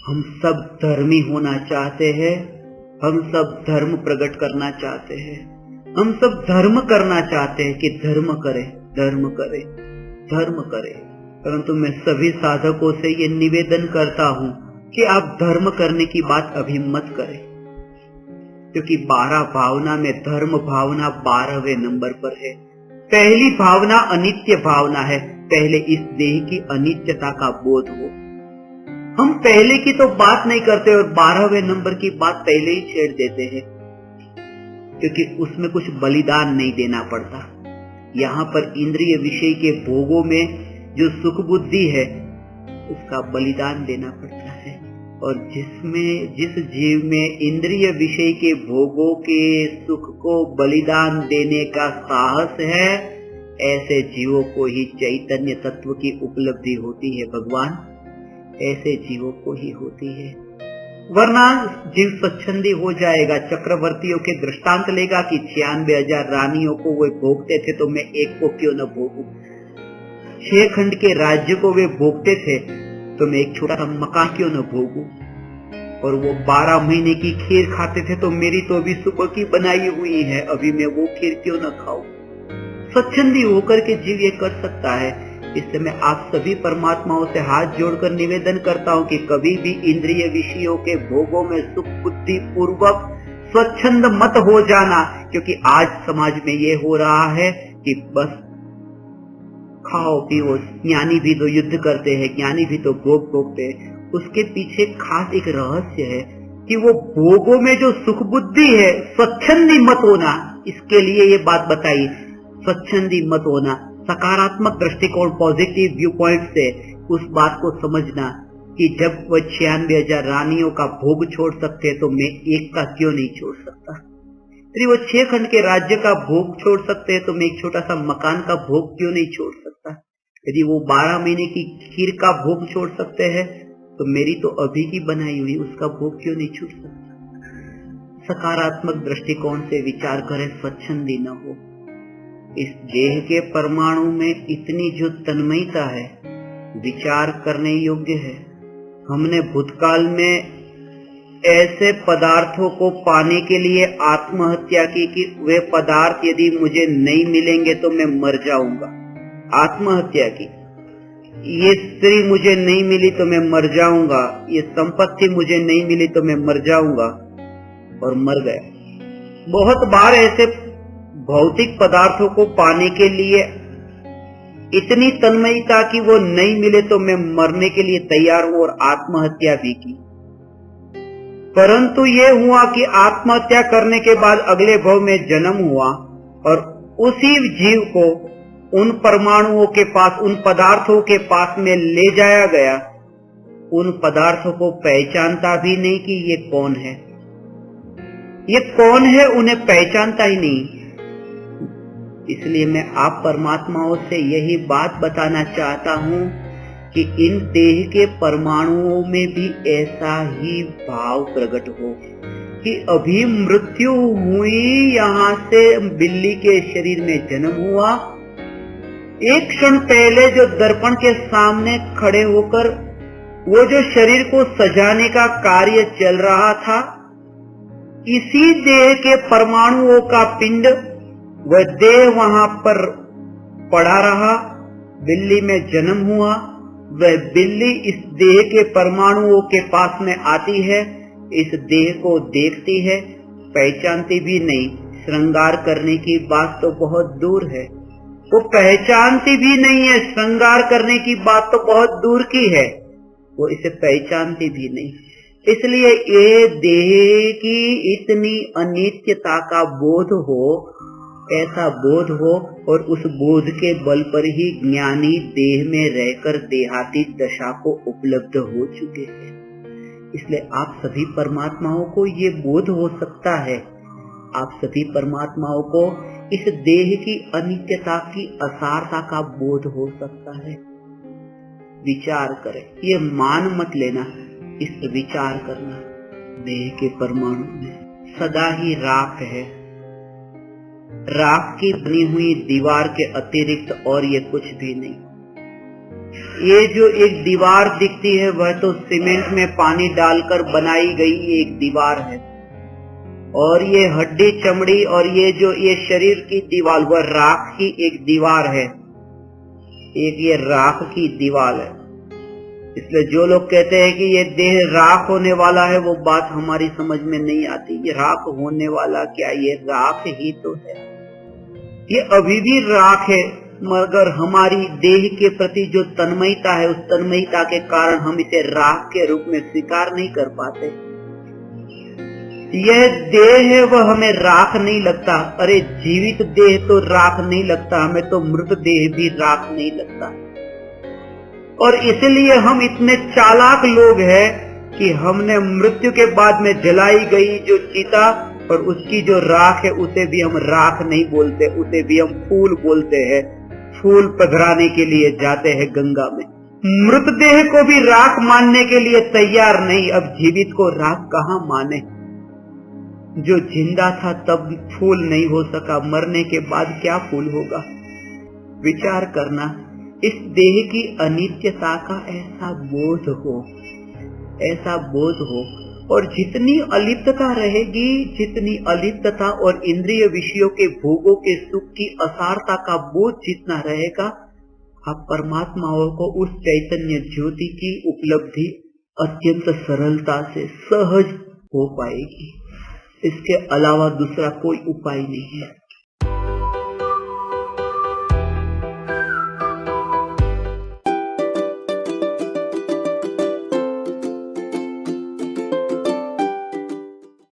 हम सब धर्मी होना चाहते हैं, हम सब धर्म प्रकट करना चाहते हैं, हम सब धर्म करना चाहते हैं कि धर्म करे, धर्म करे, धर्म करे। परंतु मैं सभी साधकों से ये निवेदन करता हूँ कि आप धर्म करने की बात अभी मत करें, क्योंकि 12 भावना में धर्म भावना 12वें नंबर पर है। पहली भावना अनित्य भावना है। पहले इस देह की अनित्यता का बोध हो। हम पहले की तो बात नहीं करते और 12वें नंबर की बात पहले ही छेड़ देते हैं, क्योंकि उसमें कुछ बलिदान नहीं देना पड़ता। यहाँ पर इंद्रिय विषय के भोगों में जो सुख बुद्धि है उसका बलिदान देना पड़ता है। और जिस जीव में इंद्रिय विषय के भोगों के सुख को बलिदान देने का साहस है, ऐसे जीवों को ही चैतन्य तत्व की उपलब्धि होती है। भगवान, ऐसे जीवों को ही होती है, वरना जीव स्वच्छंदी हो जाएगा। चक्रवर्तियों के दृष्टांत लेगा कि 96,000 रानियों को वे भोगते थे, तो मैं एक को क्यों न भोगूं। 6 खंड के राज्य को वे भोगते थे, तो मैं एक छोटा सा मकान क्यों न भोगूं। और वो 12 महीने की खीर खाते थे, तो मेरी तो अभी सुबह की बनाई हुई है, अभी मैं वो खीर क्यों न खाऊं। स्वच्छंदी होकर के जीव ये कर सकता है। इससे मैं आप सभी परमात्माओं से हाथ जोड़कर निवेदन करता हूँ कि कभी भी इंद्रिय विषयों के भोगों में सुख बुद्धि पूर्वक स्वच्छंद मत हो जाना, क्योंकि आज समाज में ये हो रहा है कि बस खाओ पियो। ज्ञानी भी तो युद्ध करते हैं, ज्ञानी भी तो भोग भोगते हैं। उसके पीछे खास एक रहस्य है कि वो भोगों में जो सुख बुद्धि है, स्वच्छंदी मत होना। इसके लिए ये बात बताई, स्वच्छंदी मत होना। सकारात्मक दृष्टिकोण, पॉजिटिव व्यू पॉइंट से उस बात को समझना कि जब वह 96,000 रानियों का भोग छोड़ सकते हैं, तो मैं एक का क्यों नहीं छोड़ सकता। यदि वो 6 खंड के राज्य का भोग छोड़ सकते हैं, तो मैं एक छोटा सा मकान का भोग क्यों नहीं छोड़ सकता। यदि वो 12 महीने की खीर का भोग छोड़ सकते हैं, तो मेरी तो अभी की बनाई हुई उसका भोग क्यों नहीं छूट सकता। सकारात्मक दृष्टिकोण से विचार करें, स्वच्छंदी न हो। इस देह के परमाणु में इतनी जो तन्मयता है, विचार करने योग्य है। हमने भूतकाल में ऐसे पदार्थों को पाने के लिए आत्महत्या की कि वे पदार्थ यदि मुझे नहीं मिलेंगे तो मैं मर जाऊंगा। आत्महत्या की, ये स्त्री मुझे नहीं मिली तो मैं मर जाऊंगा, ये संपत्ति मुझे नहीं मिली तो मैं मर जाऊंगा, और मर गया। बहुत बार ऐसे भौतिक पदार्थों को पाने के लिए इतनी तन्मयता कि वो नहीं मिले तो मैं मरने के लिए तैयार हूं और आत्महत्या भी की। परंतु ये हुआ कि आत्महत्या करने के बाद अगले भव में जन्म हुआ और उसी जीव को उन परमाणुओं के पास, उन पदार्थों के पास में ले जाया गया। उन पदार्थों को पहचानता भी नहीं कि ये कौन है, ये कौन है, उन्हें पहचानता ही नहीं। इसलिए मैं आप परमात्माओं से यही बात बताना चाहता हूँ कि इन देह के परमाणुओं में भी ऐसा ही भाव प्रकट हो कि अभी मृत्यु हुई, यहाँ से बिल्ली के शरीर में जन्म हुआ। एक क्षण पहले जो दर्पण के सामने खड़े होकर वो जो शरीर को सजाने का कार्य चल रहा था, इसी देह के परमाणुओं का पिंड, वह देह वहां पर पड़ा रहा। बिल्ली में जन्म हुआ, वह बिल्ली इस देह के परमाणुओं के पास में आती है, इस देह को देखती है, पहचानती भी नहीं। श्रृंगार करने की बात तो बहुत दूर है, वो पहचानती भी नहीं है। श्रृंगार करने की बात तो बहुत दूर की है, वो इसे पहचानती भी नहीं। इसलिए ये देह की इतनी अनित्यता का बोध हो, ऐसा बोध हो, और उस बोध के बल पर ही ज्ञानी देह में रहकर देहाती दशा को उपलब्ध हो चुके हैं। इसलिए आप सभी परमात्माओं को ये बोध हो सकता है, आप सभी परमात्माओं को इस देह की अनित्यता की असारता का बोध हो सकता है। विचार करें, ये मान मत लेना, इस पर विचार करना। देह के परमाणु में सदा ही राख है, राख की बनी हुई दीवार के अतिरिक्त और ये कुछ भी नहीं। ये जो एक दीवार दिखती है वह तो सीमेंट में पानी डालकर बनाई गई एक दीवार है, और ये हड्डी चमड़ी और ये जो ये शरीर की दीवार वह राख की एक दीवार है, एक ये राख की दीवार है। इसलिए जो लोग कहते हैं कि ये देह राख होने वाला है वो बात हमारी समझ में नहीं आती। ये राख होने वाला क्या, ये राख ही तो है, ये अभी भी राख है, मगर हमारी देह के प्रति जो तन्मयता है उस तन्मयता के कारण हम इसे राख के रूप में स्वीकार नहीं कर पाते। यह देह है वह हमें राख नहीं लगता। अरे जीवित देह तो राख नहीं लगता, हमें तो मृत देह भी राख नहीं लगता। और इसलिए हम इतने चालाक लोग हैं कि हमने मृत्यु के बाद में जलाई गई जो चिता और उसकी जो राख है उसे भी हम राख नहीं बोलते, उसे भी हम फूल बोलते हैं। फूल पधराने के लिए जाते हैं गंगा में। मृतदेह को भी राख मानने के लिए तैयार नहीं, अब जीवित को राख कहाँ माने। जो जिंदा था तब फूल नहीं हो सका, मरने के बाद क्या फूल होगा। विचार करना, इस देह की अनित्यता का ऐसा बोध हो, और जितनी अलिप्तता रहेगी, जितनी अलिप्तता और इंद्रिय विषयों के भोगों के सुख की असारता का बोध जितना रहेगा, आप परमात्माओं को उस चैतन्य ज्योति की उपलब्धि अत्यंत सरलता से सहज हो पाएगी। इसके अलावा दूसरा कोई उपाय नहीं है।